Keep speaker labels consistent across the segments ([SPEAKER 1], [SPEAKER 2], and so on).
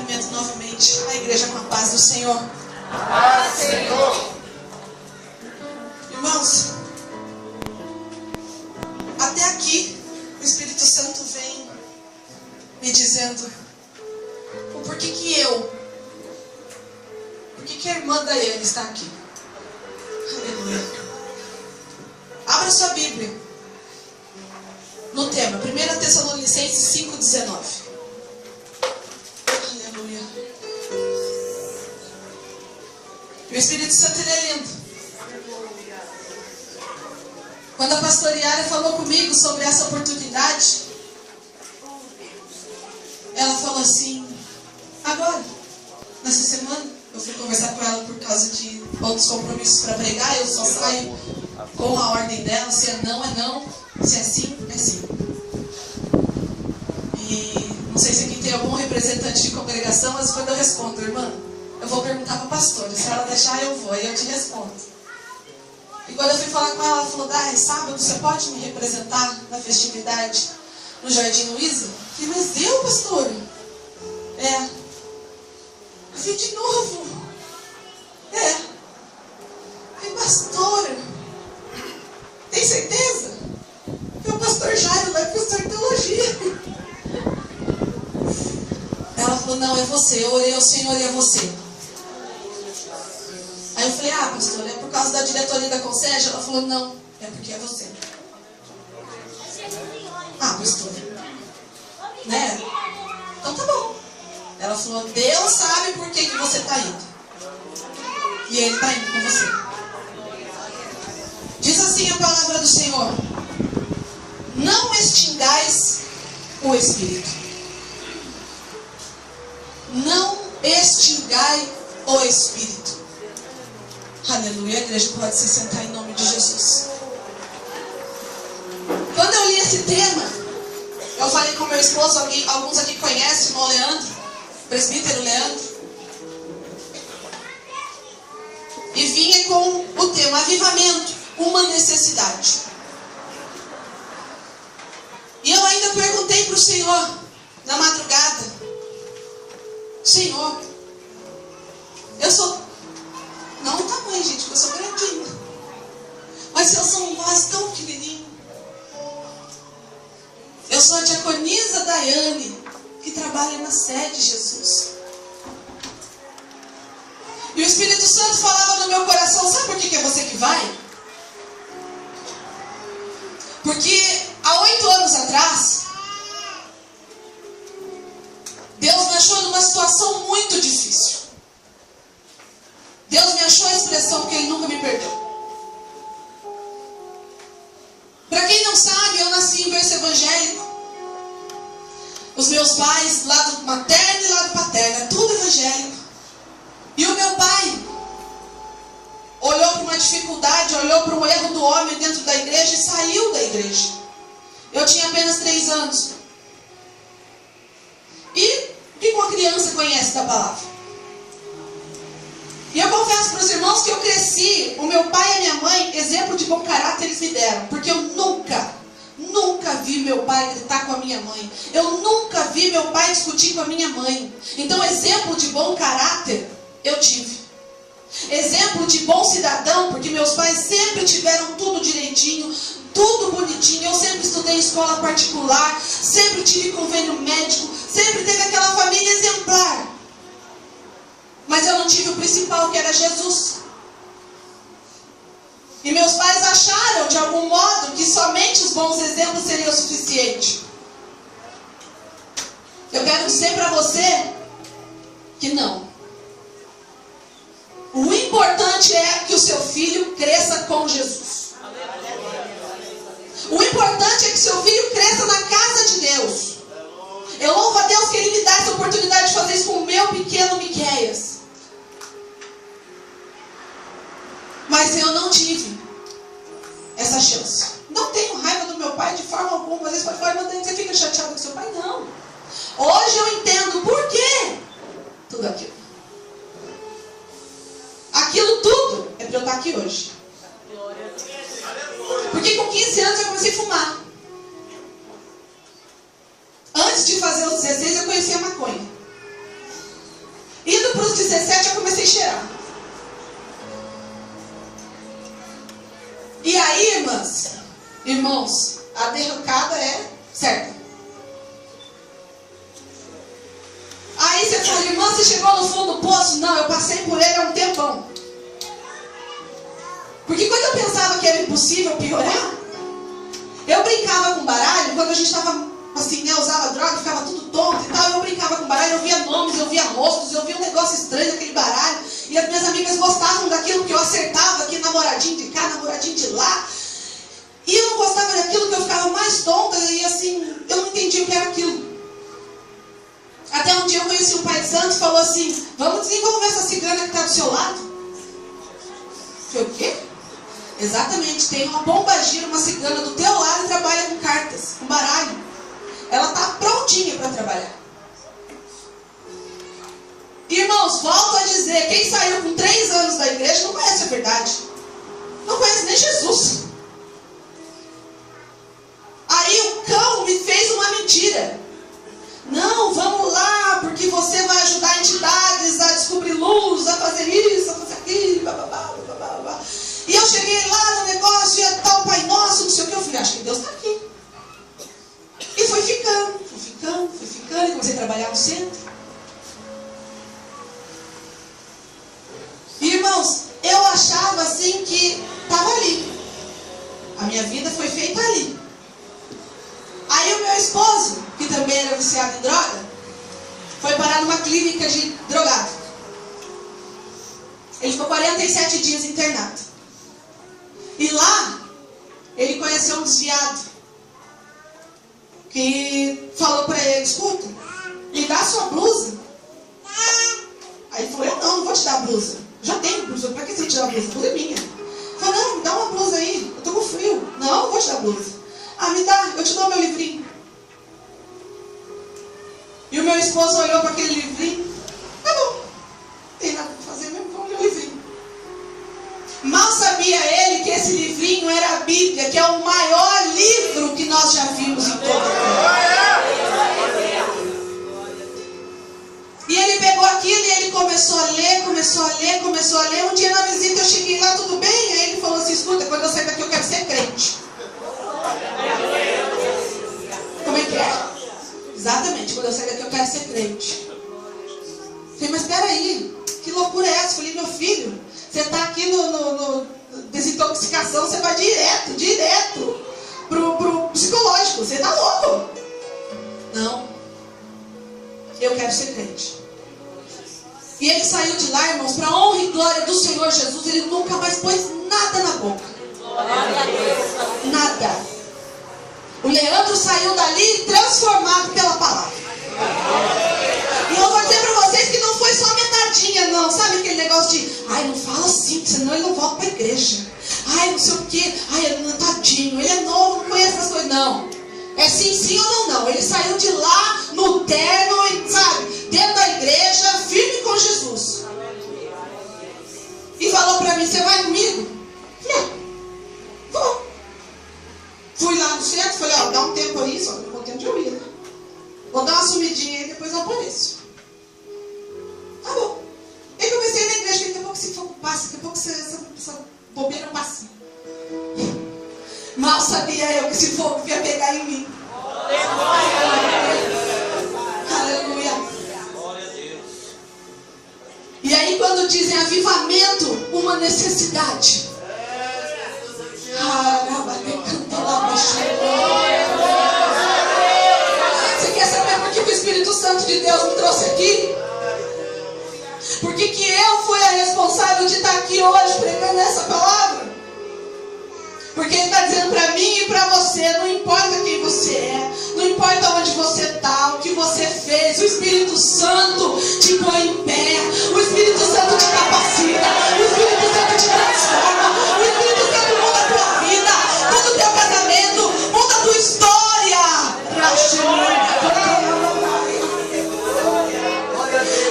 [SPEAKER 1] cumprimento novamente a igreja com a paz do Senhor.
[SPEAKER 2] Paz, Senhor.
[SPEAKER 1] Irmãos, até aqui o Espírito Santo vem me dizendo o porquê que a irmã Daiane está aqui. Aleluia. Abra sua Bíblia no tema 1 Tessalonicenses 5,19. Aleluia. O Espírito Santo, ele é lindo. Quando a pastora Yara falou comigo sobre essa oportunidade, ela falou assim: agora, nessa semana, eu fui conversar com ela por causa de outros compromissos para pregar. Eu só saio com a ordem dela: se é não, se é sim, é sim. E não sei se aqui tem algum representante de congregação, mas quando eu respondo: irmã, eu vou perguntar para a pastora, se ela deixar eu vou, aí eu te respondo. E quando eu fui falar com ela, ela falou: Dai, sábado você pode me representar na festividade no Jardim Luiza? Eu falei: mas eu, pastora? É. Eu falei: de novo? É. Eu falei: pastora, tem certeza? Meu pastor Jairo vai professor de teologia. Ela falou: não, é você. Eu orei ao Senhor e é você. Aí eu falei: ah, pastora, é por causa da diretoria da Conselho? Ela falou: não, é porque é você. Ah, pastora, né? Então tá bom. Ela falou: Deus sabe por que você está indo. E Ele está indo com você. Diz assim a palavra do Senhor: não extingais o Espírito. Não extingai o Espírito. Aleluia. A igreja pode se sentar em nome de Jesus. Quando eu li esse tema, eu falei com meu esposo, alguns aqui conhecem o Leandro, o presbítero Leandro, e vinha com o tema avivamento, uma necessidade. E eu ainda perguntei para o Senhor na madrugada: Senhor, eu sou, não o tamanho, gente, porque eu sou grandinha, mas eu sou um vaso tão pequenininho. Eu sou a diaconisa Daiane, que trabalha na sede, Jesus. E o Espírito Santo falava no meu coração: sabe por que é você que vai? Porque há 8 anos atrás, Deus me achou numa situação muito difícil. Deus me achou a expressão porque Ele nunca me perdeu. Para quem não sabe, eu nasci em berço evangélico. Os meus pais, lado materno e lado paterno, é tudo evangélico. E o meu pai olhou para uma dificuldade, olhou para o erro do homem dentro da igreja e saiu da igreja. Eu tinha apenas 3 anos. E o que uma criança conhece da palavra? E eu confesso para os irmãos que eu cresci, o meu pai e a minha mãe, exemplo de bom caráter eles me deram. Porque eu nunca vi meu pai gritar com a minha mãe. Eu nunca vi meu pai discutir com a minha mãe. Então, exemplo de bom caráter, eu tive. Exemplo de bom cidadão, porque meus pais sempre tiveram tudo direitinho, tudo bonitinho. Eu sempre estudei em escola particular, sempre tive convênio médico, sempre teve aquela família exemplar. Mas eu não tive o principal, que era Jesus. E meus pais acharam, de algum modo, que somente os bons exemplos seriam o suficiente. Eu quero dizer para você que não. O importante é que o seu filho cresça com Jesus. O importante é que seu filho cresça na casa de Deus. Eu louvo a Deus que Ele me dá essa oportunidade de fazer isso com o meu pequeno Miqueias. Mas eu não tive essa chance. Não tenho raiva do meu pai de forma alguma. Às vezes pode falar: mas você fica chateado com seu pai? Não. Hoje eu entendo por quê tudo aquilo. Aquilo tudo é para eu estar aqui hoje. Porque com 15 anos eu comecei a fumar. Antes de fazer os 16 eu conhecia a maconha. para os 17 eu comecei a cheirar. E aí, irmãos, a derrocada é certa. Aí você fala, irmã, você chegou no fundo do poço? Não, eu passei por ele há um tempão. Porque quando eu pensava que era impossível piorar, eu brincava com baralho, quando a gente estava assim, né, usava droga, ficava tudo tonto e tal, eu brincava com baralho, eu via nomes, eu via rostos, eu via um negócio estranho naquele baralho, e as minhas amigas gostavam daquilo que eu acertava aqui, namoradinho de cá, namoradinho de lá, e eu não gostava daquilo que eu ficava mais tonta, e assim, eu não entendia o que era aquilo. Até um dia eu conheci um pai de santo e falou assim, vamos desenvolver essa cigana que está do seu lado. Eu falei, o quê? Exatamente, tem uma pombagira, uma cigana do teu lado e trabalha com cartas, com baralho. Ela está prontinha para trabalhar. Irmãos, volto a dizer, quem saiu com 3 anos da igreja não conhece a verdade. Não conhece nem Jesus. Aí o cão me fez uma mentira. Não, vamos lá, porque você vai ajudar entidades a descobrir luz, a fazer isso, a fazer aquilo, blá, blá, blá, blá, blá, blá. E eu cheguei lá no negócio, e tal, Pai Nosso, não sei o que, eu falei, acho que Deus está aqui. E foi ficando, e comecei a trabalhar no centro. E, irmãos, eu achava assim que estava ali. A minha vida foi feita ali. Aí o meu esposo, que também era viciado em droga, foi parar numa clínica de drogado. Ele ficou 47 dias internado. E lá, ele conheceu um desviado, que falou para ele, escuta, me dá a sua blusa. Aí ele falou, eu não vou te dar a blusa. Já tenho blusa, para que você te dá a blusa? A blusa é minha. Ele falou, não, me dá uma blusa aí, eu tô com frio. Não, não vou te dar a blusa. Ah, me dá, eu te dou meu livrinho. E o meu esposo olhou para aquele livrinho. Tá bom, não tem nada para fazer mesmo, vamos ler o livrinho. Mal sabia ele que esse livrinho era a Bíblia, que é o maior livro que nós já vimos em toda a vida. E ele pegou aquilo e ele começou a ler. Um dia na visita eu cheguei lá, tudo bem? Aí ele falou assim, escuta, quando eu sair daqui eu quero ser crente. Como é que é? Exatamente, quando eu sair daqui eu quero ser crente. Eu falei, mas peraí, que loucura é essa? Eu falei, meu filho, você está aqui no desintoxicação, você vai direto pro psicológico, você está louco. Não, eu quero ser crente. E ele saiu de lá, irmãos, para a honra e glória do Senhor Jesus, ele nunca mais pôs nada na boca. Nada. O Leandro saiu dali transformado pela palavra. E eu vou dizer para vocês que não foi só metadinha, não. Sabe aquele negócio de, ai, não fala assim, senão ele não volta para a igreja. Ai, não sei o quê. Ai, tadinho, ele é novo, não conhece essas coisas. Não. É sim ou não. Ele saiu de lá no terno, sabe, dentro da igreja, firme com Jesus. E falou para mim, você vai comigo? Falei, vou. Fui lá no centro, falei, ó, dá um tempo aí, só que não vou ter onde eu ir, né? Vou dar uma sumidinha aí, depois eu apareço. Tá bom. Aí comecei na igreja, daqui a pouco esse fogo passa, daqui a pouco essa bobeira passa. Mal sabia eu que esse fogo ia pegar em mim. Aleluia. E aí quando dizem avivamento, uma necessidade. Você quer saber por que o Espírito Santo de Deus me trouxe aqui? Porque que eu fui a responsável de estar aqui hoje pregando essa palavra? Porque Ele está dizendo para mim e para você, não importa quem você é, não importa onde você está, o que você fez, o Espírito Santo te põe em pé, o Espírito Santo te capacita, o Espírito Santo te transforma, o Espírito Santo muda a tua vida, muda o teu casamento, muda a tua história.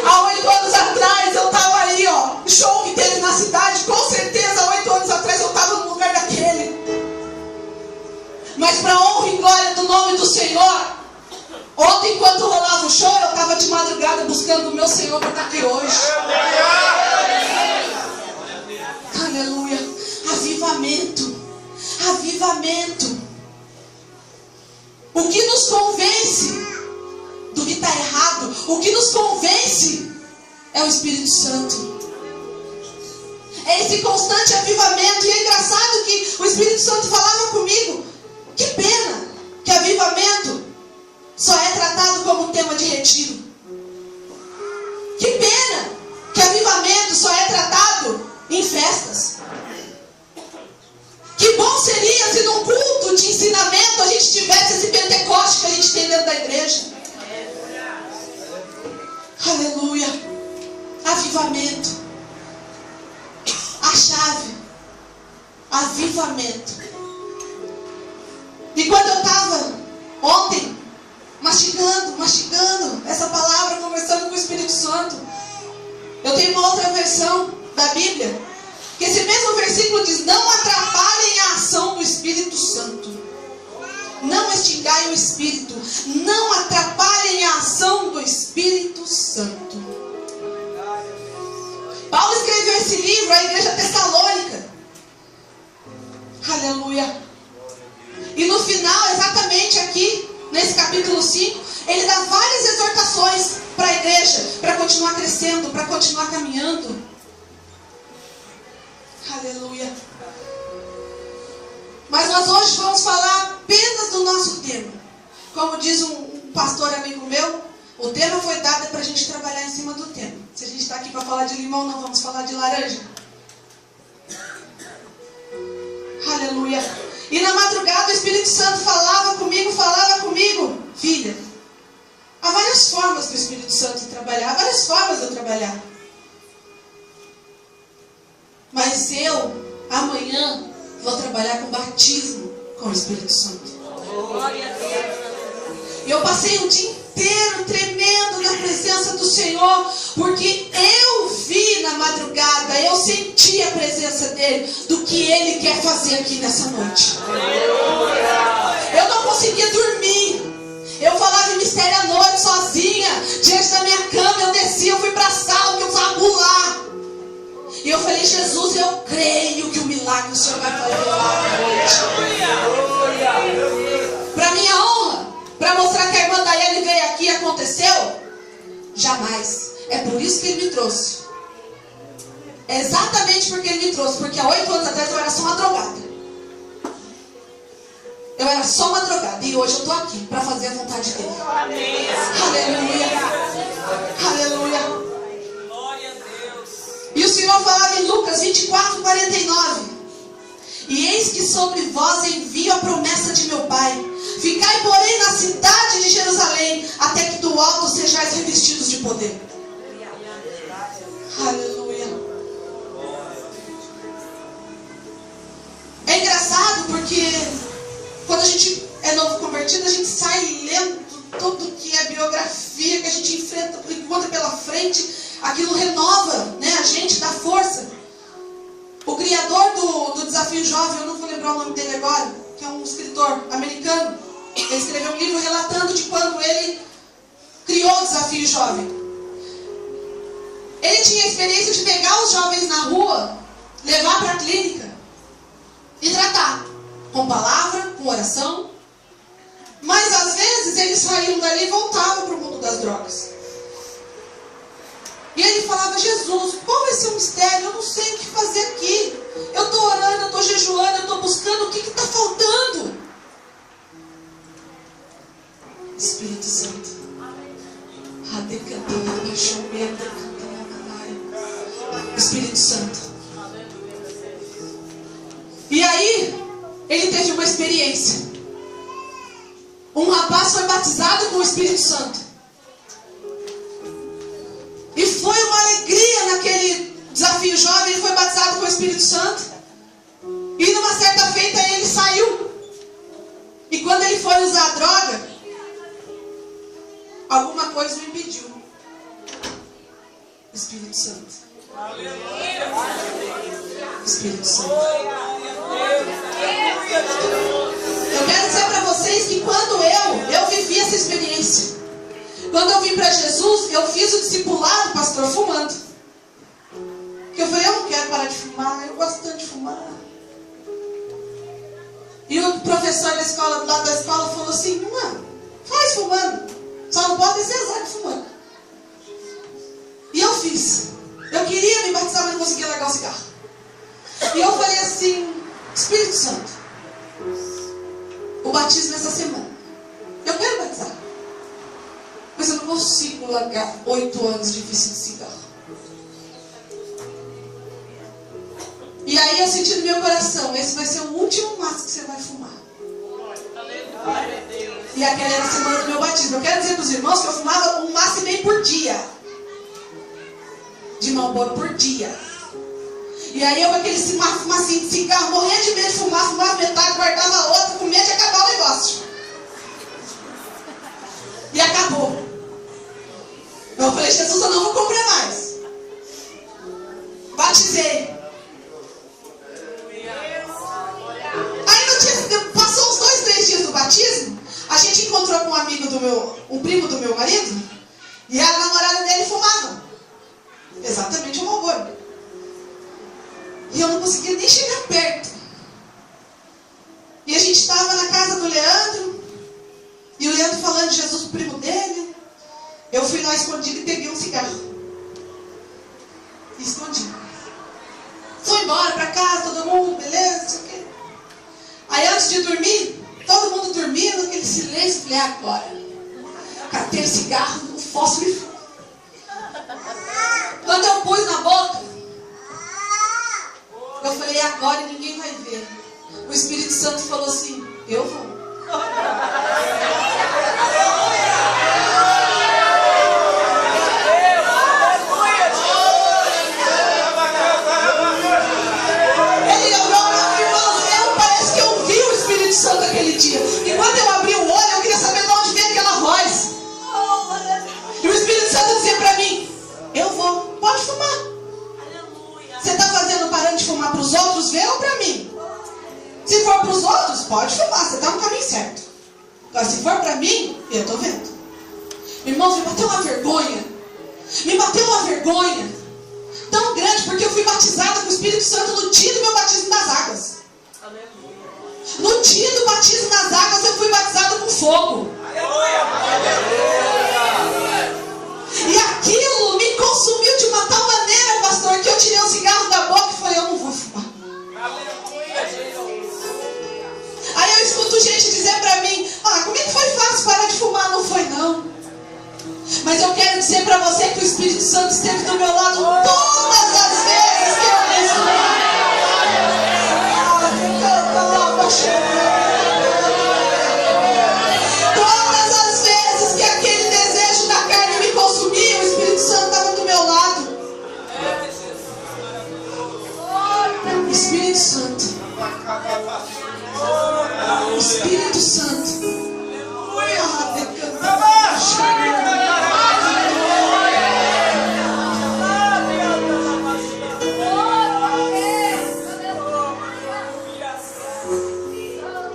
[SPEAKER 1] Há 8 anos atrás eu estava aí, ó, show que teve na cidade, com certeza há 8 anos atrás eu estava no lugar daquele. Mas para a honra e glória do nome do Senhor, Ontem, enquanto rolava o show, eu estava de madrugada buscando o meu Senhor para estar aqui hoje. Aleluia. Avivamento. Avivamento. O que nos convence do que está errado, o que nos convence é o Espírito Santo. É esse constante avivamento. E é engraçado que o Espírito Santo falava comigo: que pena que avivamento só é tratado como tema de retiro. Que pena que avivamento só é tratado em festas. Que bom seria se num culto de ensinamento a gente tivesse esse Pentecoste que a gente tem dentro da igreja. Aleluia. Avivamento. A chave. Avivamento. E quando eu estava ontem mastigando essa palavra, conversando com o Espírito Santo, eu tenho uma outra versão da Bíblia, que esse mesmo versículo diz: não atrapalhem a ação do Espírito Santo. Não extingai o Espírito. Não atrapalhem a ação do Espírito Santo. Paulo escreveu esse livro à igreja tessalônica. Aleluia. E no final, exatamente aqui, nesse capítulo 5, ele dá várias exortações para a igreja, para continuar crescendo, para continuar caminhando. Aleluia. Mas nós hoje vamos falar apenas do nosso tema. Como diz um pastor amigo meu, o tema foi dado para a gente trabalhar em cima do tema. Se a gente está aqui para falar de limão, não vamos falar de laranja. Aleluia. E na madrugada o Espírito Santo falava comigo: filha, há várias formas do Espírito Santo trabalhar, há várias formas de eu trabalhar. Mas eu, amanhã, vou trabalhar com batismo com o Espírito Santo. E eu passei o dia inteiro tremendo na presença do Senhor, porque eu vi na madrugada, eu senti a presença dele, do que ele quer fazer aqui nessa noite. Eu não conseguia dormir. Eu falava em mistério à noite sozinha, diante da minha cama. Eu descia, eu fui para a sala, porque eu precisava pular. E eu falei: Jesus, eu creio que o milagre o Senhor vai fazer lá na noite. Para minha honra, para mostrar que a irmã Daiane veio aqui e aconteceu? Jamais. É por isso que ele me trouxe. É exatamente porque ele me trouxe. Porque há 8 anos atrás eu era só uma drogada. Eu era só uma drogada. E hoje eu estou aqui para fazer a vontade dele. Amém. Aleluia. Aleluia. E o Senhor falava em Lucas 24:49. E eis que sobre vós envio a promessa de meu Pai. Ficai, porém, na cidade de Jerusalém, até que do alto sejais revestidos de poder. Aleluia. É engraçado porque quando a gente é novo convertido, a gente sai lendo tudo que é biografia, que a gente encontra pela frente. Aquilo renova, né, a gente, dá força. O criador do Desafio Jovem, eu não vou lembrar o nome dele agora, que é um escritor americano. Ele escreveu um livro relatando de quando ele criou o Desafio Jovem. Ele tinha a experiência de pegar os jovens na rua, levar para a clínica e tratar. Com palavra, com oração. Mas às vezes eles saíam dali e voltavam para o mundo das drogas. E ele falava: Jesus, qual vai ser o mistério? Eu não sei o que fazer aqui. Eu estou orando, eu estou jejuando, eu estou buscando. O que está faltando? Espírito Santo. Espírito Santo. E aí, ele teve uma experiência. Um rapaz foi batizado com o Espírito Santo. E foi uma alegria naquele Desafio Jovem. Ele foi batizado com o Espírito Santo. E numa certa feita ele saiu. E quando ele foi usar a droga, alguma coisa o impediu. Espírito Santo. Espírito Santo. Eu quero dizer para vocês que quando eu vivi essa experiência, Quando eu vim para Jesus, eu fiz o discipulado, pastor, fumando. Porque eu falei, eu não quero parar de fumar, eu gosto tanto de fumar. E o professor da escola, do lado da escola, falou assim, mano, faz fumando. Só não pode ser exato fumando. E eu fiz. Eu queria me batizar, mas não conseguia largar o cigarro. E eu falei assim, Espírito Santo, o batismo essa semana. Eu quero batizar. Mas eu não consigo largar 8 anos de vício de cigarro. E aí eu senti no meu coração, esse vai ser o último maço que você vai fumar. E aquela era a semana do meu batismo. Eu quero dizer para os irmãos que eu fumava um maço e meio por dia. De Marlboro por dia. E aí eu com aquele macinho de cigarro, morrendo de medo de fumar, fumava metade, guardava a outra, com medo de acabar o negócio. E acabou. Eu falei, Jesus, eu não vou comprar mais. Batizei. Aí no dia, passou uns 2, 3 dias do batismo, a gente encontrou com um amigo do um primo do meu marido, e a namorada dele fumava. Exatamente o Marlboro. E eu não conseguia nem chegar perto. E a gente estava na casa do Leandro, e o Leandro falando de Jesus pro primo dele. Eu fui lá escondido e peguei um cigarro. E escondi. Fui embora para casa, todo mundo, beleza, não sei o quê. Aí antes de dormir, todo mundo dormindo, aquele silêncio, falei, agora. Catei o cigarro, o fósforo e fui. Quando eu pus na boca, eu falei, agora e ninguém vai ver. O Espírito Santo falou assim, eu vou. Ele olhou, irmãos, parece que eu vi o Espírito Santo aquele dia. E quando eu abri o olho, eu queria saber de onde veio aquela voz. E o Espírito Santo dizia para mim, eu vou, pode fumar. Você está fazendo, parando de fumar para os outros ver ou para mim? Se for para os outros, pode fumar, você está no caminho certo. Agora, se for para mim, eu estou vendo. Irmãos, me bateu uma vergonha. Me bateu uma vergonha tão grande, porque eu fui batizada com o Espírito Santo no dia do meu batismo nas águas. No dia do batismo nas águas, eu fui batizada com fogo. E aquilo me consumiu de uma tal maneira, pastor, que eu tirei um cigarro da boca e falei, eu não vou fumar. Aí eu escuto gente dizer pra mim, como é que foi fácil parar de fumar? Não foi não. Mas eu quero dizer pra você que o Espírito Santo esteve do meu lado todas as vezes que eu quis fumar. Todas as vezes que aquele desejo da carne me consumia, o Espírito Santo estava do meu lado. Espírito Santo. Espírito Santo.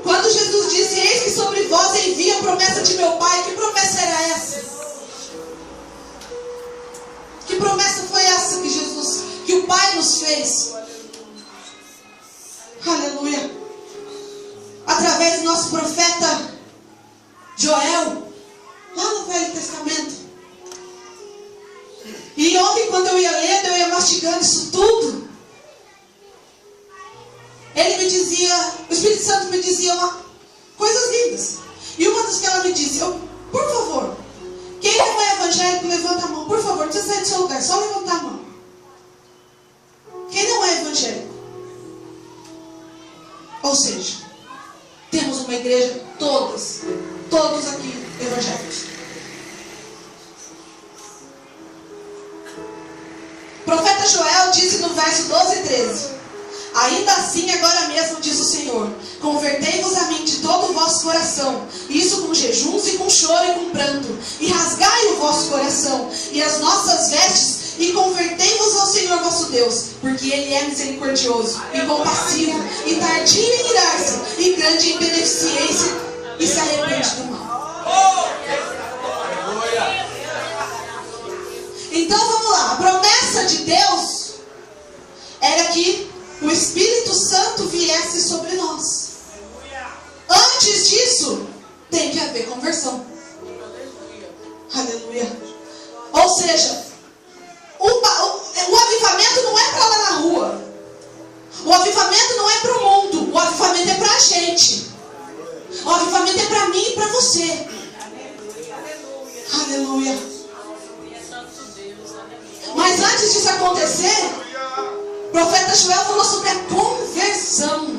[SPEAKER 1] Quando Jesus disse, eis que sobre vós envia a promessa de meu Pai, que promessa era essa? Que promessa foi essa que o Pai nos fez? Aleluia. Através do nosso profeta Joel, lá no Velho Testamento. E ontem, quando eu ia lendo, eu ia mastigando isso tudo. Ele me dizia, o Espírito Santo me dizia coisas lindas. E uma das que ela me disse, por favor, quem não é evangélico, levanta a mão. Por favor, não precisa sair do seu lugar, só levantar a mão. Quem não é evangélico? Ou seja, temos uma igreja, todos aqui evangélicos. O profeta Joel disse no verso 12 e 13: ainda assim, agora mesmo, diz o Senhor, convertei-vos a mim de todo o vosso coração, isso com jejuns e com choro e com pranto, e rasgai o vosso coração e as nossas vestes, e convertei-vos ao Senhor vosso Deus, porque Ele é misericordioso e compassivo, e tardio em irar-se, e grande em beneficência, e se arrepende do mal. Deus era que o Espírito Santo viesse sobre nós. Antes disso, tem que haver conversão. Aleluia. Ou seja, o avivamento não é para lá na rua. O avivamento não é para o mundo. O avivamento é para a gente. O avivamento é para mim e para você. Aleluia. Mas antes disso acontecer, o profeta Joel falou sobre a conversão.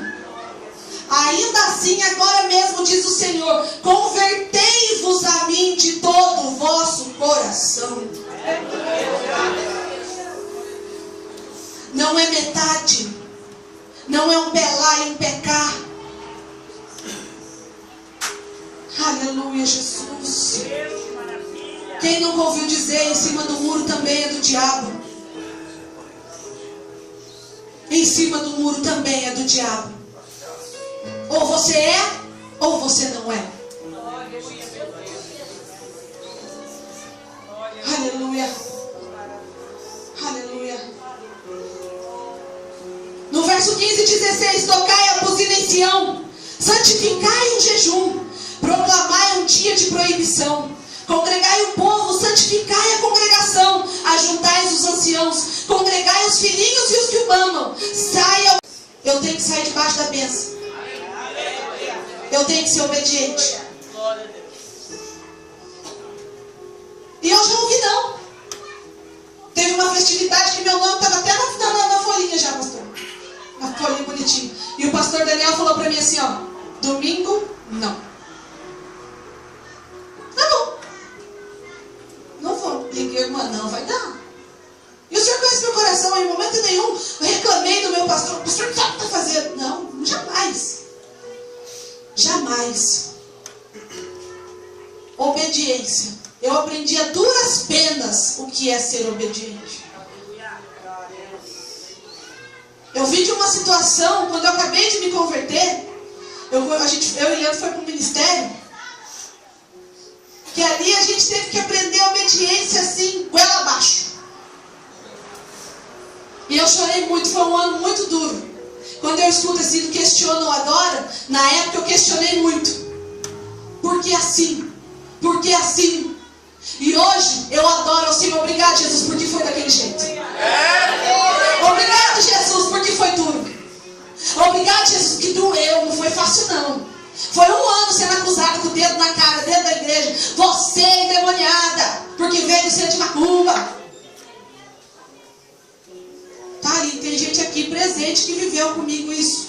[SPEAKER 1] Ainda assim, agora mesmo, diz o Senhor, convertei-vos a mim de todo o vosso coração. Não é metade. Não é um pé lá e um pé cá. Aleluia, Jesus. Quem nunca ouviu dizer, em cima do muro também é do diabo. Em cima do muro também é do diabo. Ou você é, ou você não é. Aleluia. Aleluia. No verso 15 e 16, tocai a buzina em Sião, santificai um jejum, proclamai um dia de proibição, congregai o povo, santificai a congregação, ajuntai os anciãos, congregai os filhinhos e os que o amam. Saiam. Eu tenho que sair debaixo da bênção. Eu tenho que ser obediente. E eu já ouvi não. Teve uma festividade que meu nome estava até na folhinha já, pastor. Uma folhinha bonitinha. E o pastor Daniel falou para mim assim, ó, domingo, não. Tá bom. Não vou. Liguei, irmã, não vai dar. E o senhor conhece meu coração, em momento nenhum eu reclamei do meu pastor. O pastor, o que está fazendo? Não, jamais. Jamais. Obediência. Eu aprendi a duras penas o que é ser obediente. Eu vi de uma situação, quando eu acabei de me converter, eu e Leandro foi para o ministério, que ali a gente teve que aprender a obediência assim, goela abaixo. E eu chorei muito, foi um ano muito duro. Quando eu escuto assim, do questiona ou adora, na época eu questionei muito. Por que assim? Por que assim? E hoje eu adoro ao Senhor. Obrigado, Jesus, porque foi daquele jeito. Obrigado, Jesus, porque foi duro. Obrigado, Jesus, que doeu, não foi fácil não. Foi um ano sendo acusado com o dedo na cara, dentro da igreja. Você é endemoniada, porque veio do centro de macumba. Tá ali, tem gente aqui presente que viveu comigo isso.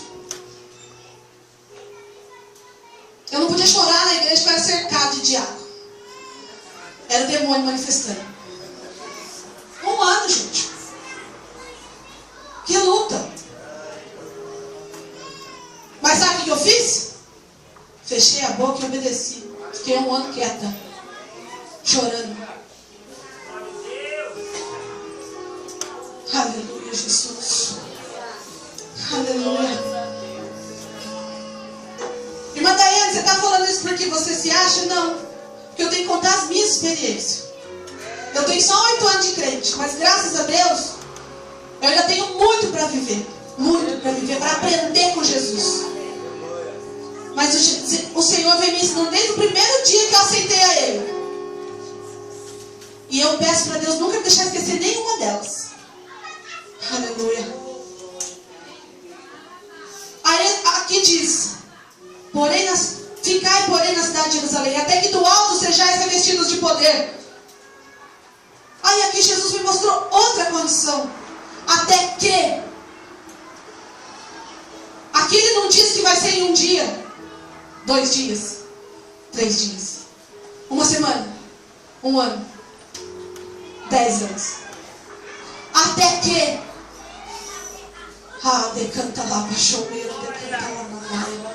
[SPEAKER 1] Eu não podia chorar na igreja porque eu era cercado de diabo. Era o demônio manifestando. Um ano, gente. Que luta. Mas sabe o que eu fiz? Fechei a boca e obedeci. Fiquei um ano quieta, chorando. Aleluia, Jesus. Aleluia. Irmã Daiane, você está falando isso porque você se acha? Não. Porque eu tenho que contar as minhas experiências. Eu tenho só 8 anos de crente, mas graças a Deus, eu ainda tenho muito para viver. Muito para viver, para aprender com Jesus. Mas o Senhor vem me ensinando desde o primeiro dia que eu aceitei a Ele. E eu peço para Deus nunca deixar esquecer nenhuma delas. Aleluia. Aí aqui diz, ficai, porém, na cidade de Jerusalém, até que do alto sejais revestidos de poder. Aí aqui Jesus me mostrou outra condição. Até que. Aqui ele não diz que vai ser em um dia, 2 dias, 3 dias, 1 semana, 1 ano, 10 anos. Até que. Decanta lá, baixoeiro, decanta lá, mamãe.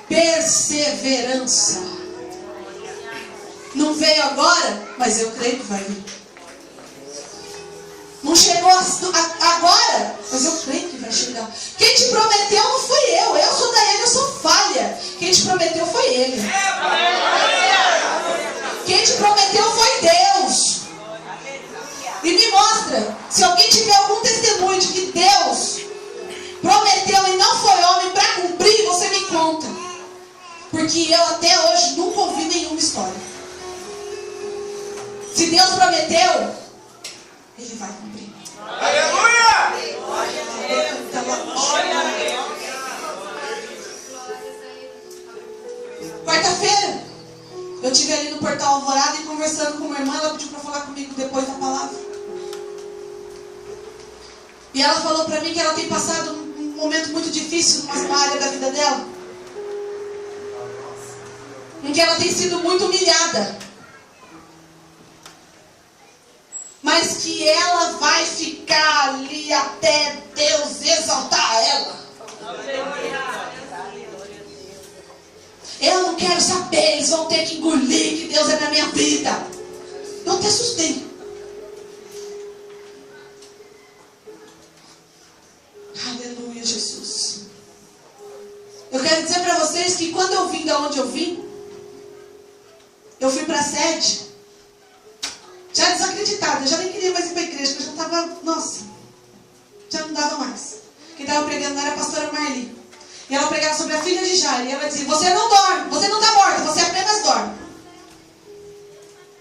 [SPEAKER 1] Perseverança. Não veio agora, mas eu creio que vai vir. Não chegou agora, mas eu creio que vai chegar. Quem te prometeu não fui eu. Eu sou Daiane, eu sou falha. Quem te prometeu foi Ele. Quem te prometeu foi Deus. E me mostra Porque eu até hoje nunca ouvi nenhuma história. Se Deus prometeu, Ele vai cumprir.
[SPEAKER 2] Aleluia!
[SPEAKER 1] Quarta-feira, eu estive ali no Portal Alvorada e conversando com uma irmã, ela pediu para falar comigo depois da palavra. E ela falou para mim que ela tem passado um momento muito difícil numa área da vida dela, em que ela tem sido muito humilhada, mas que ela vai ficar ali até Deus exaltar ela. Eu não quero saber, eles vão ter que engolir que Deus é na minha vida. Eu até assustei. Aleluia, Jesus. Eu quero dizer para vocês que quando eu vim da onde eu vim, eu fui para a sede, já desacreditada, eu já nem queria mais ir para a igreja, porque eu já estava, nossa, já não dava mais. Quem estava pregando era a pastora Marli. E ela pregava sobre a filha de Jairo. E ela dizia: você não dorme, você não está morta, você apenas dorme.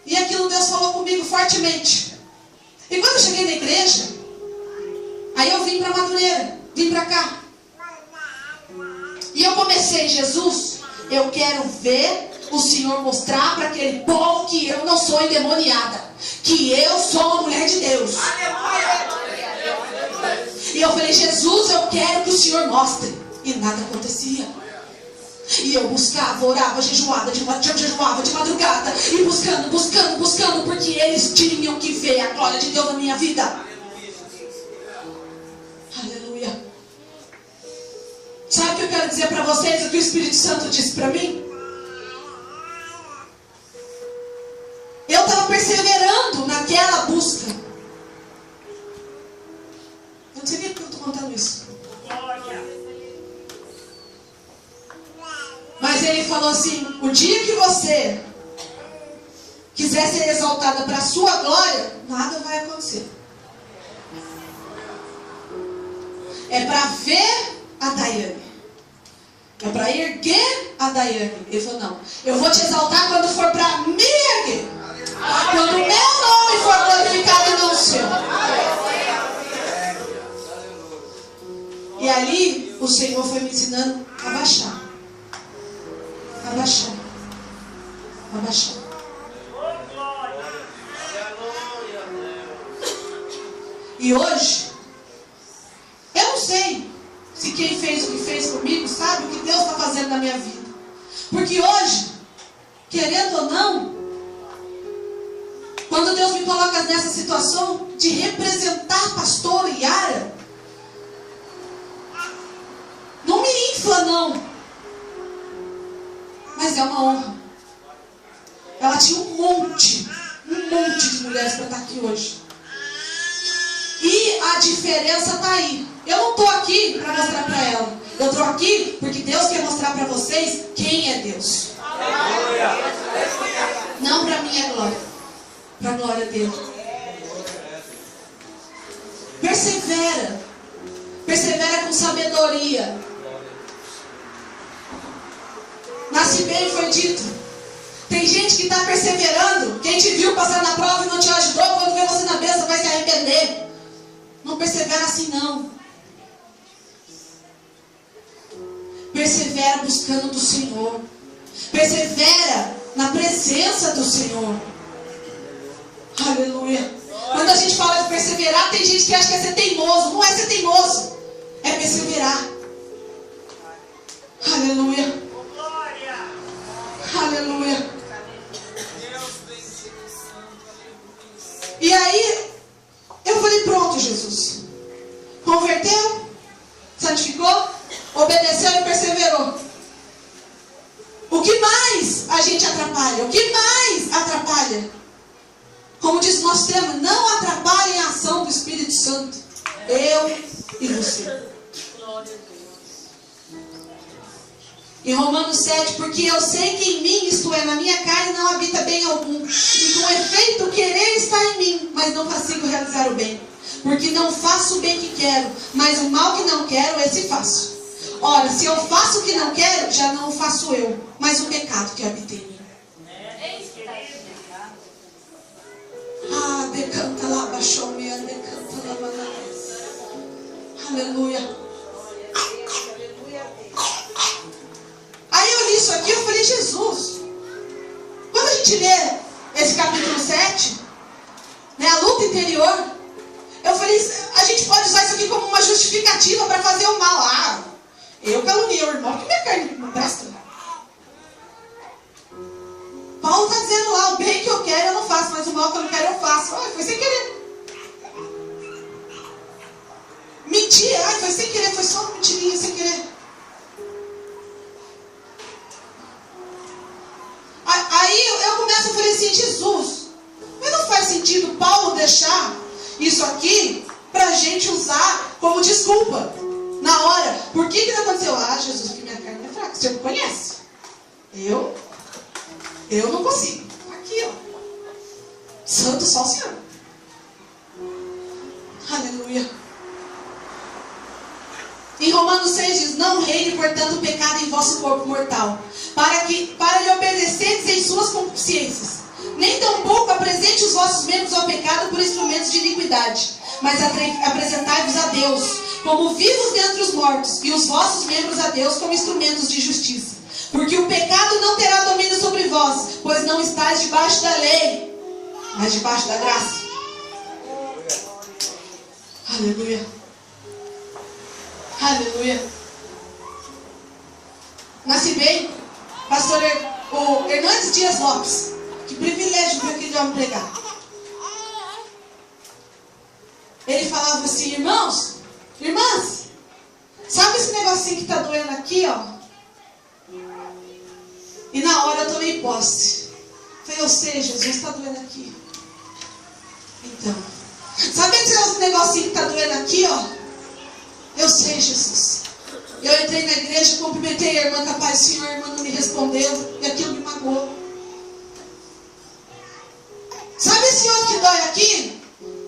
[SPEAKER 1] E aquilo Deus falou comigo fortemente. E quando eu cheguei na igreja, aí eu vim para Madureira, vim para cá. E eu comecei: Jesus, eu quero ver o Senhor mostrar para aquele povo que eu não sou endemoniada, que eu sou uma mulher de Deus. E eu falei: Jesus, eu quero que o Senhor mostre. E nada acontecia. E eu buscava, orava, jejuava de madrugada. E buscando, porque eles tinham que ver a glória de Deus na minha vida. Aleluia. Sabe o que eu quero dizer para vocês? O que o Espírito Santo disse para mim? Eu estava perseverando naquela busca. Eu não sei nem porque eu estou contando isso. Mas ele falou assim: o dia que você quiser ser exaltada para a sua glória, nada vai acontecer. É para ver a Daiane. É para erguer a Daiane. Ele falou: não, eu vou te exaltar quando for para me erguer. Quando o meu nome for glorificado e não o seu. E ali o Senhor foi me ensinando a baixar. Abaixar. E hoje, eu não sei se quem fez o que fez comigo sabe o que Deus está fazendo na minha vida. Porque hoje, querendo ou não, quando Deus me coloca nessa situação de representar a pastora Yara, não me infla não. Mas é uma honra. Ela tinha um monte de mulheres para estar aqui hoje. E a diferença está aí. Eu não estou aqui para mostrar para ela. Eu estou aqui porque Deus quer mostrar para vocês quem é Deus. Não para minha glória, para a glória dele. Persevera com sabedoria. Nasce bem, foi dito. Tem gente que está perseverando. Quem te viu passar na prova e não te ajudou, quando vê você na mesa vai se arrepender. Não persevera assim não. Persevera buscando do Senhor. Persevera na presença do Senhor. Aleluia. Quando a gente fala de perseverar, tem gente que acha que é ser teimoso. Não é ser teimoso, é perseverar. Aleluia. Aleluia. E aí eu falei: pronto, Jesus. Converteu, santificou, obedeceu e perseverou. O que mais a gente atrapalha? O que mais atrapalha? Como diz o nosso tema, não atrapalhem a ação do Espírito Santo. Eu e você. Em Romanos 7, porque eu sei que em mim, isto é, na minha carne, não habita bem algum. E com efeito, querer está em mim, mas não consigo realizar o bem. Porque não faço o bem que quero, mas o mal que não quero, esse faço. Ora, se eu faço o que não quero, já não o faço faço eu, mas o pecado que habita em mim. Ah, decanta lá, baixou minha, decanta lá, aleluia. Aí eu li isso aqui, eu falei, Jesus, quando a gente lê esse capítulo 7, né, a luta interior, eu falei, a gente pode usar isso aqui como uma justificativa para fazer o mal. Ah, eu caluniei o irmão, que minha carne não presta. Paulo está dizendo lá, o bem que eu quero eu não faço, mas o mal que eu não quero eu faço. Ai, foi sem querer. Mentir, ai, foi sem querer, foi só uma mentirinha sem querer. Aí eu começo a falar assim, Jesus, mas não faz sentido Paulo deixar isso aqui para a gente usar como desculpa na hora. Por que não aconteceu? Ah, Jesus, porque minha carne é fraca, você me conhece. Eu não consigo. Aqui, ó. Santo só o Senhor. Aleluia. Em Romanos 6 diz, não reine, portanto, o pecado em vosso corpo mortal, para lhe obedecerdes em suas consciências. Nem tampouco apresente os vossos membros ao pecado por instrumentos de iniquidade, mas apresentai-vos a Deus como vivos dentre os mortos, e os vossos membros a Deus como instrumentos de justiça. Porque o pecado não terá domínio sobre vós, pois não estáis debaixo da lei, mas debaixo da graça. Aleluia. Aleluia. Nasci bem, pastor o Hernandes Dias Lopes. Que privilégio ver aquele homem pregar. Ele falava assim, irmãos, irmãs, sabe esse negocinho que está doendo aqui, ó? E na hora eu tomei posse. Falei, eu sei, Jesus, está doendo aqui. Então, sabe esse negocinho que está doendo aqui, ó? Eu sei, Jesus. Eu entrei na igreja, cumprimentei a irmã, capaz, o Senhor, a irmã não me respondeu, e aquilo me magoou. Sabe esse outro que dói aqui?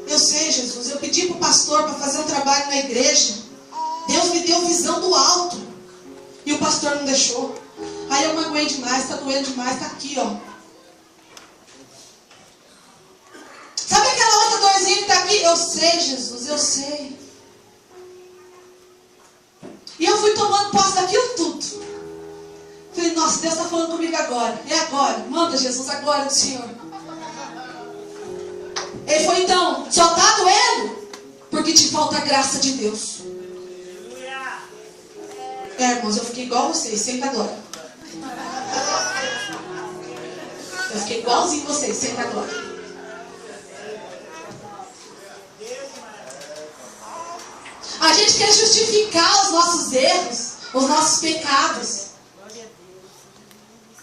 [SPEAKER 1] Eu sei, Jesus, eu pedi para o pastor para fazer um trabalho na igreja. Deus me deu visão do alto. E o pastor não deixou. Aí eu magoei demais, está doendo demais, está aqui, ó. Sabe aquela outra dorzinha que está aqui? Eu sei, Jesus, eu sei. E eu fui tomando posse daquilo tudo. Falei, nossa, Deus está falando comigo agora. É agora, manda Jesus agora do Senhor. Ele falou, então, só está doendo porque te falta a graça de Deus. Irmãos, eu fiquei igual vocês, senta agora. Eu fiquei igualzinho vocês, senta agora. A gente quer justificar os nossos erros, os nossos pecados.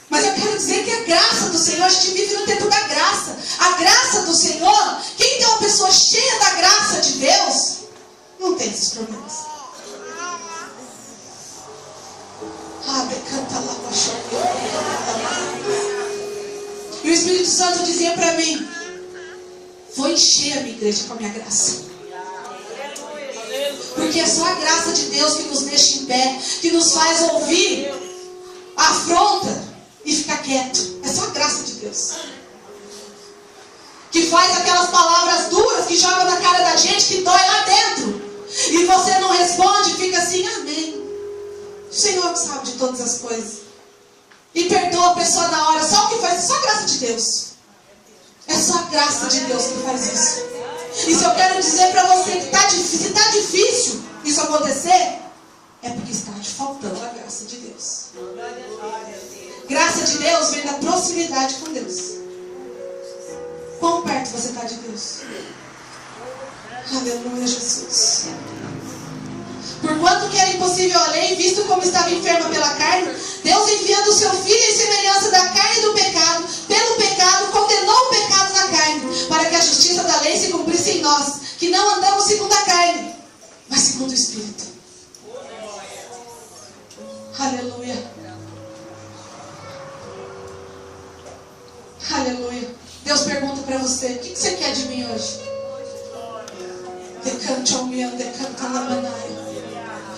[SPEAKER 1] Mas eu quero dizer que a graça do Senhor, a gente vive no tempo da graça. A graça do Senhor, quem tem uma pessoa cheia da graça de Deus, não tem esses problemas. E o Espírito Santo dizia para mim, vou encher a minha igreja com a minha graça. Porque é só a graça de Deus que nos deixa em pé, que nos faz ouvir a afronta e ficar quieto. É só a graça de Deus que faz aquelas palavras duras que jogam na cara da gente, que dói lá dentro, e você não responde, fica assim, amém. O Senhor sabe de todas as coisas e perdoa a pessoa na hora. Só o que faz, é só a graça de Deus. É só a graça de Deus que faz isso. E se eu quero dizer para você que se está difícil isso acontecer, é porque está te faltando a graça de Deus. Graça de Deus vem da proximidade com Deus. Quão perto você está de Deus? Aleluia, Jesus. Porquanto que era impossível a lei, visto como estava enferma pela carne, Deus enviando o seu Filho em semelhança da carne e do pecado, pelo pecado, condenou o pecado na carne, para que a justiça da lei se cumprisse em nós, que não andamos segundo a carne, mas segundo o Espírito. Aleluia. Aleluia. Deus pergunta para você, o que você quer de mim hoje?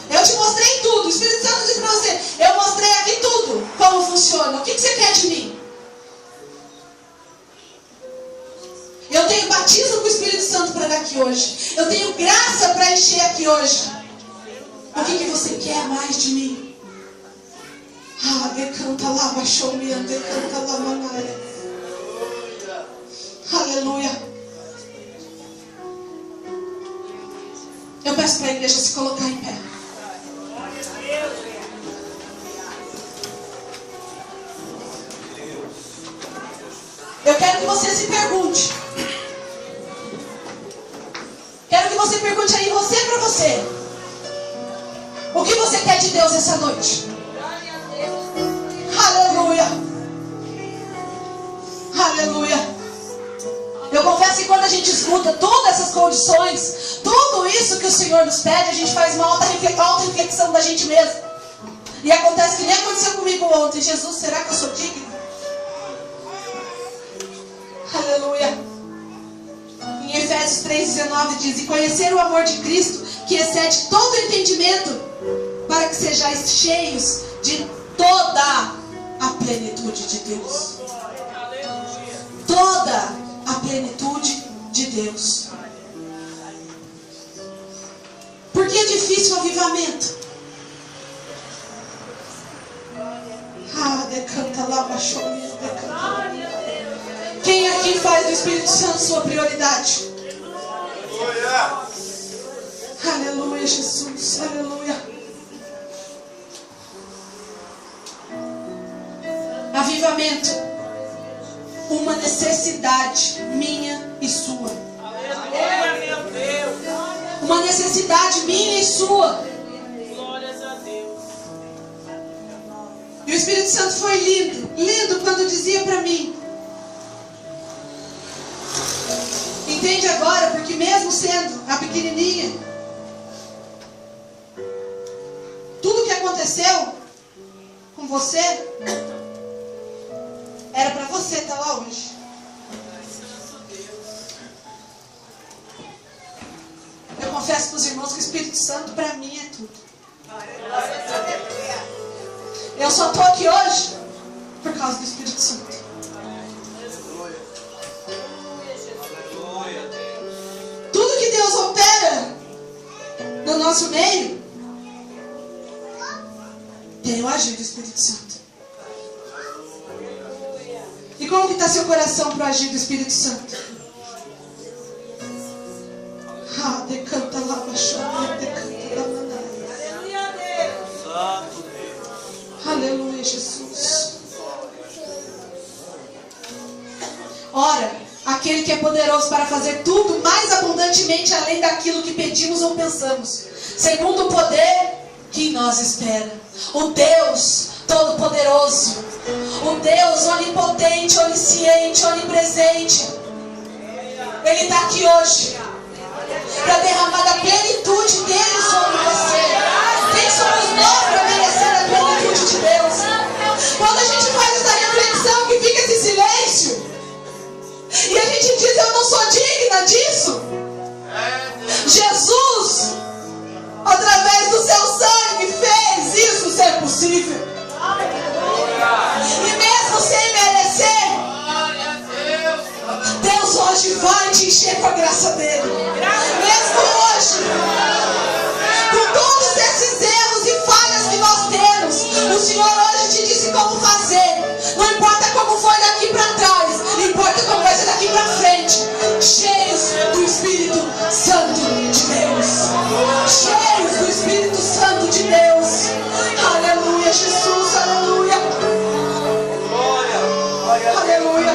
[SPEAKER 1] Eu te mostrei tudo. O Espírito Santo disse para você, eu mostrei aqui tudo. questiona: o que você quer de mim? Eu tenho batismo com o Espírito Santo para dar aqui hoje. Eu tenho graça para encher aqui hoje. O que você quer mais de mim? Ah, decanta lá, baixou minha, decanta lá, manaia. Aleluia. Eu peço para a igreja se colocar em pé. Eu quero que você se pergunte. Quero que você pergunte aí, você para você. O que você quer de Deus essa noite? Aleluia. Aleluia. Eu confesso que quando a gente escuta todas essas condições, tudo isso que o Senhor nos pede, a gente faz uma alta reflexão da gente mesmo. E acontece que nem aconteceu comigo ontem. Jesus, será que eu sou digno? Aleluia. Em Efésios 3,19 diz: e conhecer o amor de Cristo, que excede todo entendimento, para que sejais cheios de toda a plenitude de Deus. Toda a plenitude de Deus. Por que é difícil o avivamento? Ah, decanta lá, baixou, decanta lá. Quem aqui faz do Espírito Santo sua prioridade? Aleluia, Jesus, aleluia. Avivamento, uma necessidade minha e sua. Uma necessidade minha e sua. E o Espírito Santo foi lindo quando dizia para mim: entende agora, porque mesmo sendo a pequenininha, tudo que aconteceu com você era para você estar lá hoje. Eu confesso para os irmãos que o Espírito Santo para mim é tudo. Eu só estou aqui hoje por causa do Espírito Santo. Tudo que Deus opera no nosso meio tem o agir do Espírito Santo. E como que está seu coração para o agir do Espírito Santo? Ah, decanta lá, baixou, decanta lá, manaia. Aleluia, Jesus. Ora, aquele que é poderoso para fazer tudo mais abundantemente além daquilo que pedimos ou pensamos, segundo o poder que em nós espera. O Deus Todo-Poderoso, o Deus onipotente, onisciente, onipresente, Ele está aqui hoje para derramar a plenitude dele sobre você. Quem somos nós para merecer a plenitude de Deus? Quando a gente faz essa reflexão, que fica esse silêncio, e a gente diz: eu não sou digna disso. Jesus, através do seu sangue, fez isso ser possível. E mesmo sem merecer, Deus hoje vai te encher com a graça dele. Mesmo hoje, com todos esses erros e falhas que nós temos, o Senhor hoje te disse como fazer. Não importa como foi daqui para trás, importa como vai ser daqui para frente. Cheios do Espírito Santo de Deus. Cheios do Espírito Santo de Deus. Aleluia, Jesus, aleluia. Aleluia.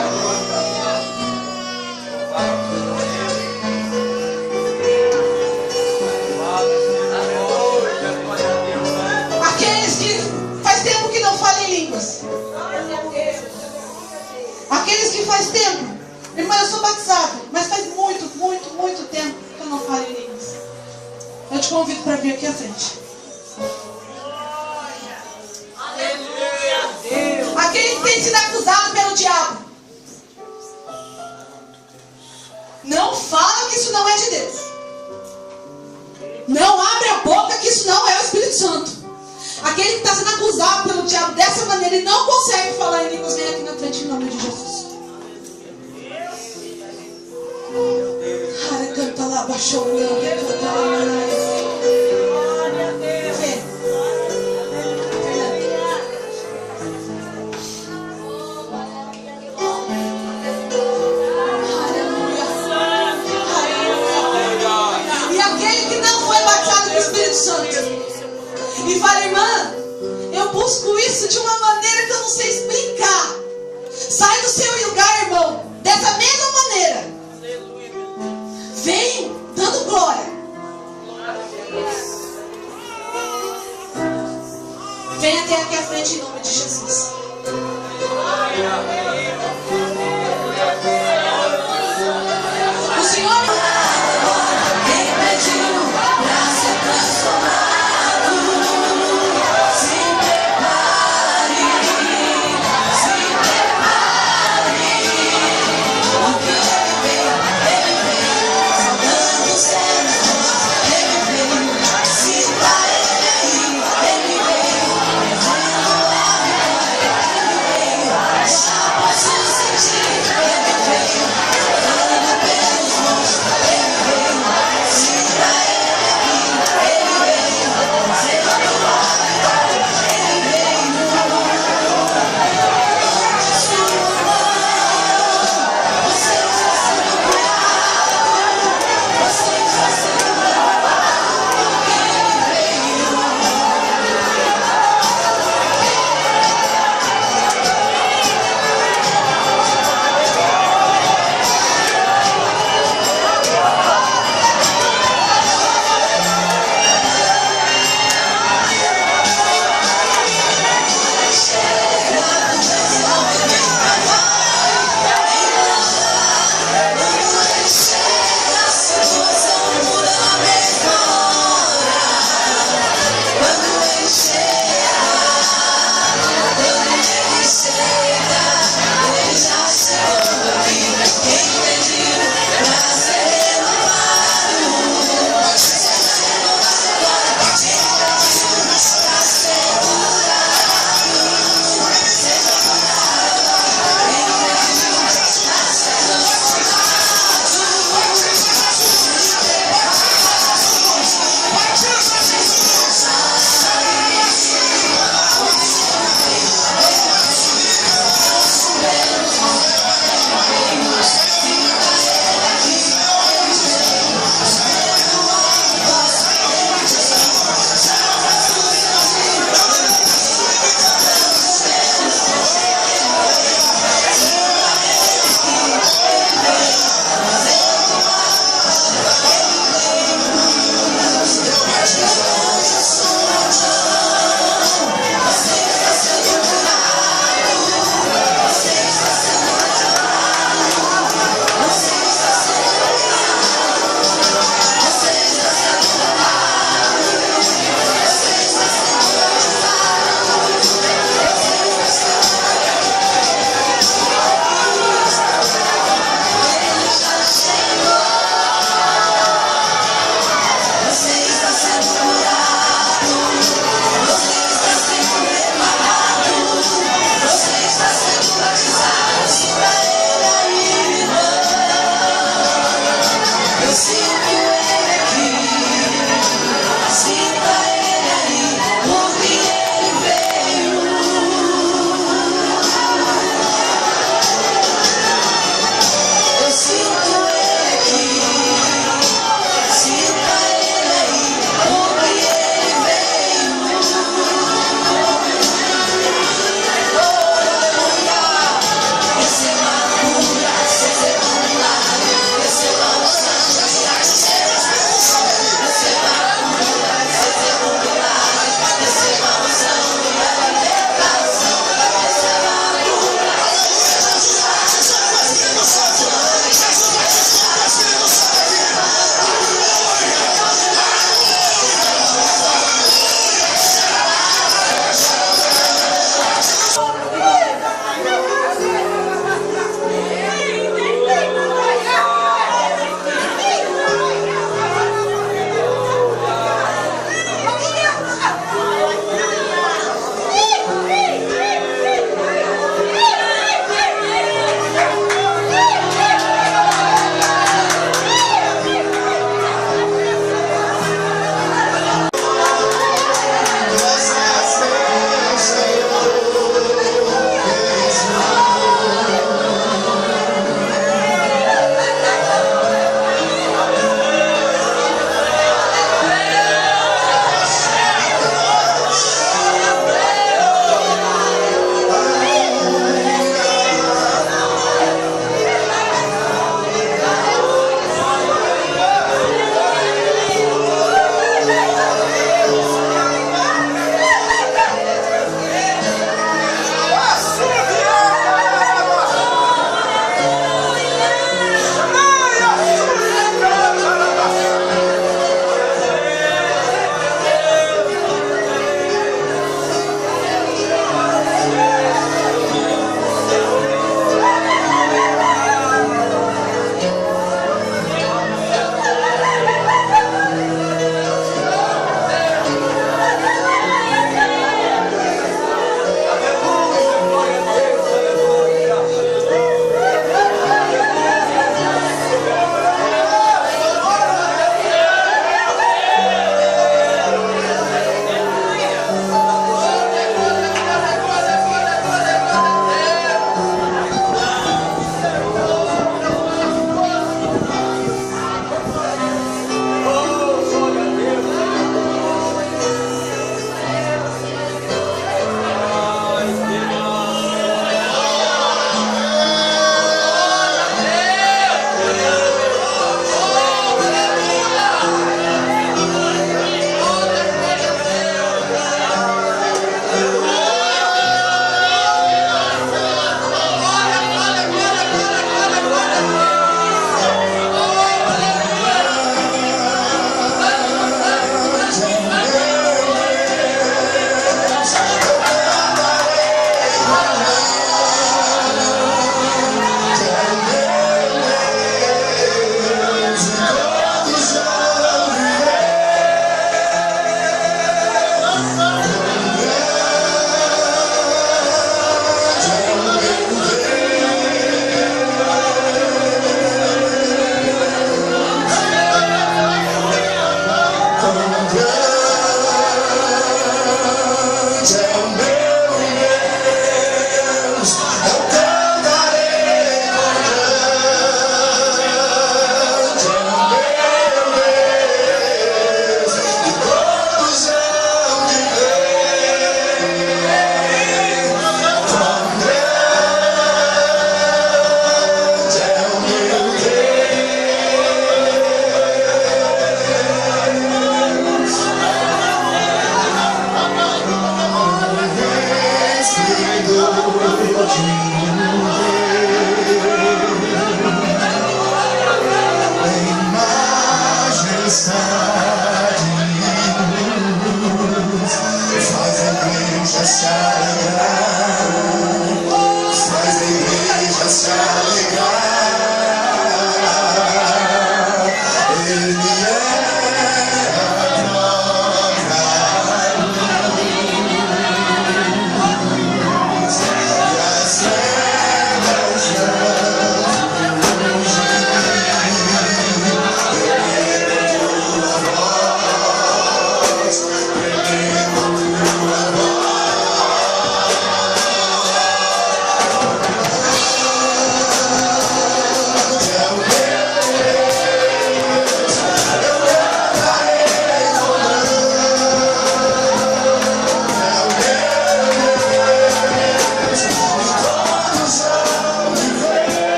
[SPEAKER 1] Aqueles que faz tempo que não falam em línguas. Aqueles que faz tempo. Irmã, eu sou batizada, mas faz muito tempo que eu não falo em línguas. Eu te convido para vir aqui à frente. Aquele que tem sido acusado pelo diabo, não fala que isso não é de Deus. Não abre a boca que isso não é o Espírito Santo. Aquele que está sendo acusado pelo diabo dessa maneira ele não consegue falar em línguas, vem aqui na frente em nome de Jesus. Canta lá, baixou o e fala, irmã, eu busco isso de uma maneira que eu não sei explicar. Sai do seu lugar, irmão, dessa mesma maneira. Vem dando glória. Vem até aqui à frente em nome de Jesus. O Senhor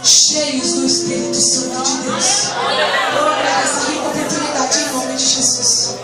[SPEAKER 1] Cheios do Espírito Santo de Deus. Eu agradeço essa rica oportunidade em nome de Jesus.